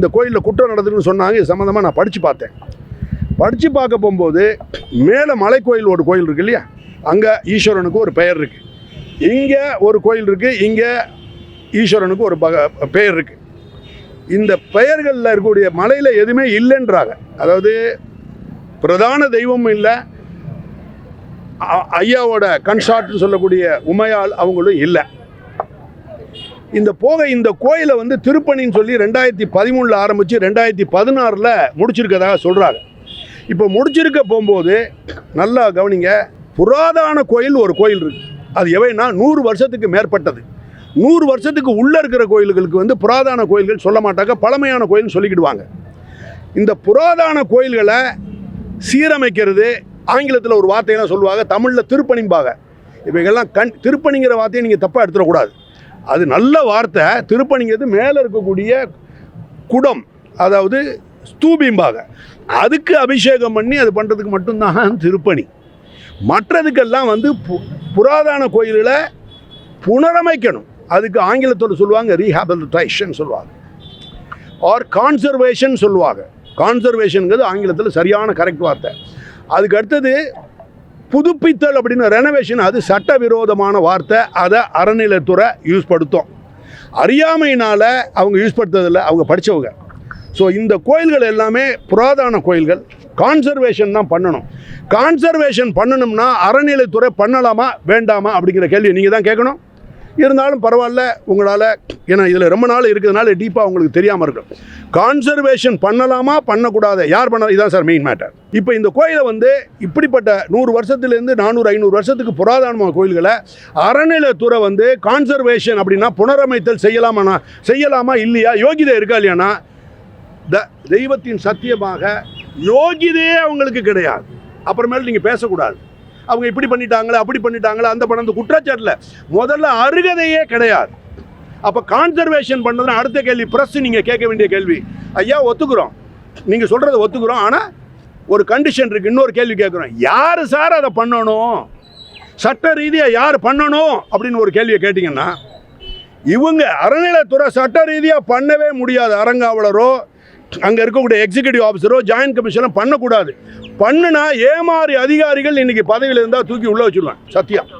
இந்த கோயிலில் குற்றம் நடந்துன்னு சொன்னாங்க. இது சம்மந்தமாக நான் படித்து பார்த்தேன். படித்து பார்க்க போகும்போது மேலே மலை கோயில் ஒரு கோயில் இருக்குது இல்லையா, அங்கே ஈஸ்வரனுக்கு ஒரு பெயர் இருக்குது. இங்கே ஒரு கோயில் இருக்குது, இங்கே ஈஸ்வரனுக்கு ஒரு பெயர் இருக்குது. இந்த பெயர்களில் இருக்கக்கூடிய மலையில் எதுவுமே இல்லைன்றாங்க. அதாவது பிரதான தெய்வமும் இல்லை, ஐயாவோட கன்சார்ட்னு சொல்லக்கூடிய உமையாள் அவங்களும் இல்லை. இந்த கோயிலை வந்து திருப்பணின்னு சொல்லி 2013 ஆரம்பித்து 2016 முடிச்சிருக்கதாக சொல்கிறாங்க. இப்போ முடிச்சிருக்க போகும்போது நல்லா கவனிங்க, புராதன கோயில் ஒரு கோயில் இருக்குது. அது எவைன்னா 100 வருஷத்துக்கு மேற்பட்டது. 100 வருஷத்துக்கு உள்ளே இருக்கிற கோயில்களுக்கு வந்து புராதன கோயில்கள் சொல்ல மாட்டாங்க, பழமையான கோயில்னு சொல்லிக்கிடுவாங்க. இந்த புராதன கோயில்களை சீரமைக்கிறது ஆங்கிலத்தில் ஒரு வார்த்தையெல்லாம் சொல்லுவாங்க, தமிழில் திருப்பணிம்பாங்க. இவைகள்லாம் திருப்பணிங்கிற வார்த்தையை நீங்கள் தப்பாக எடுத்துடக்கூடாது. அது நல்ல வார்த்தை. திருப்பணிங்கிறது மேலே இருக்கக்கூடிய குடம், அதாவது ஸ்தூபிம்பாங்க. அதுக்கு அபிஷேகம் பண்ணி அது பண்ணுறதுக்கு மட்டும்தான் திருப்பணி. மற்றதுக்கெல்லாம் வந்து புராதன கோயில்களை புனரமைக்கணும். அதுக்கு ஆங்கிலத்தோடு சொல்லுவாங்க ரீஹாபிலிட்டேஷன் சொல்லுவாங்க, ஆர் கான்சர்வேஷன் சொல்லுவாங்க. கான்சர்வேஷனுங்கிறது ஆங்கிலத்தில் சரியான கரெக்ட் வார்த்தை. அதுக்கு அடுத்தது புதுப்பித்தல் அப்படின்னு ரெனோவேஷன், அது சட்டவிரோதமான வார்த்தை. அதை அறநிலைத்துறை யூஸ் படுத்தும். அறியாமையினால் அவங்க யூஸ் படுத்துறதில்லை, அவங்க படித்தவங்க. ஸோ இந்த கோயில்கள் எல்லாமே புராதன கோயில்கள். கான்சர்வேஷன் தான் பண்ணணும். கான்சர்வேஷன் பண்ணணும்னா அறநிலைத்துறை பண்ணலாமா வேண்டாமா அப்படிங்கிற கேள்வி நீங்கள் தான் கேட்கணும். இருந்தாலும் பரவாயில்ல, உங்களால், ஏன்னா இதில் ரொம்ப நாள் இருக்கிறதுனால டீப்பாக உங்களுக்கு தெரியாமல் இருக்கும். கான்சர்வேஷன் பண்ணலாமா பண்ணக்கூடாது, யார் பண்ண, இதான் சார் மெயின் மேட்டர். இப்போ இந்த கோயிலை வந்து இப்படிப்பட்ட 100 வருஷத்துலேருந்து 400-500 வருஷத்துக்கு புராதனமான கோயில்களை அறநிலைத்துறை வந்து கான்சர்வேஷன் அப்படின்னா புனரமைத்தல் செய்யலாமா இல்லையா, யோகிதை இருக்கா இல்லையானா, தெய்வத்தின் சத்தியமாக யோகிதையே அவங்களுக்கு கிடையாது. அப்புறமேல நீங்கள் பேசக்கூடாது. அவங்க இப்படி பண்ணிட்டாங்களே அப்படி பண்ணிட்டாங்களே அந்த பணம், அந்த குற்றச்சாட்டில் முதல்ல அருகதையே கிடையாது. அப்போ கான்சர்வேஷன் பண்ணதுன்னா அடுத்த கேள்வி, ப்ரெஸ் நீங்கள் கேட்க வேண்டிய கேள்வி, ஐயா ஒத்துக்கிறோம், நீங்கள் சொல்கிறத ஒத்துக்கிறோம், ஆனால் ஒரு கண்டிஷன் இருக்குது. இன்னொரு கேள்வி கேட்குறோம், யார் சார் அதை பண்ணணும், சட்ட ரீதியாக யார் பண்ணணும் அப்படின்னு ஒரு கேள்வியை கேட்டிங்கன்னா, இவங்க அறநிலைத்துறை சட்ட ரீதியாக பண்ணவே முடியாது. அறங்காவலரோ அங்கே இருக்கக்கூடிய எக்ஸிக்யூட்டிவ் ஆஃபீஸரோ ஜாயின்ட் கமிஷனோ பண்ணக்கூடாது. பண்ணுனா ஏமாறி அதிகாரிகள் இன்றைக்கி பதவியில் இருந்தால் தூக்கி உள்ளே வச்சுருவேன், சத்தியம்.